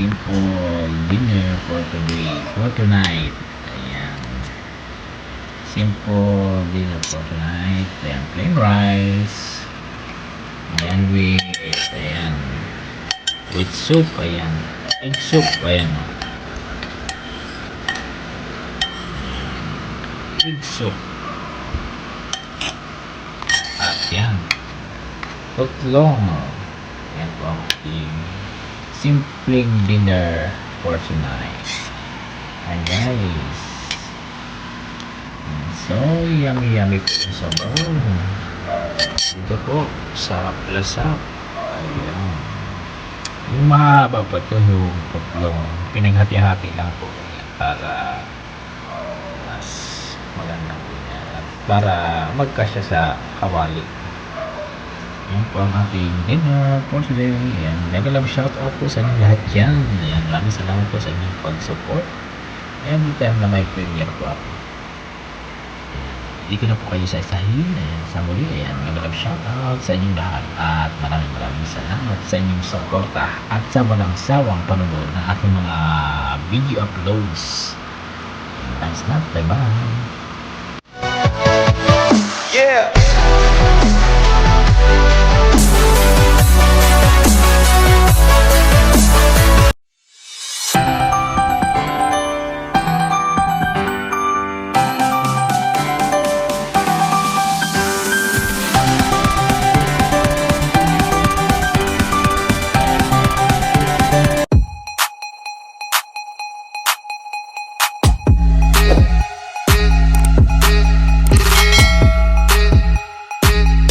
simple dinner for today, for tonight. Ayan. Simple dinner for tonight. Ayan, plain rice. Ayan, with soup. Ayan. Egg soup. Ayan. Egg soup. At yan. Tutlong. Ayan po ang ating simpleng dinner for tonight. And guys, so yummy po sa bowl. Dito po sa lasap. Ayan. Yung mahaba pa ito yung tutlong. Pinaghati-hati lang po para mas maganda po yan. At para magkasya sa kawali. Yan po ang ating dinner for today. Ayan, mega love shout out po sa inyo lahat yan. Ayan, maraming salamat po sa inyong pag-support. Every time na may premiere po ako. Hindi ko na po kayo sa-isahin. Ayan, sa muli, ayan, mega love shout out sa inyong lahat. At maraming salamat sa inyong suporta at sa walang sawang panonood ng aking mga video uploads. Maraming salamat. Bye-bye. Yeah.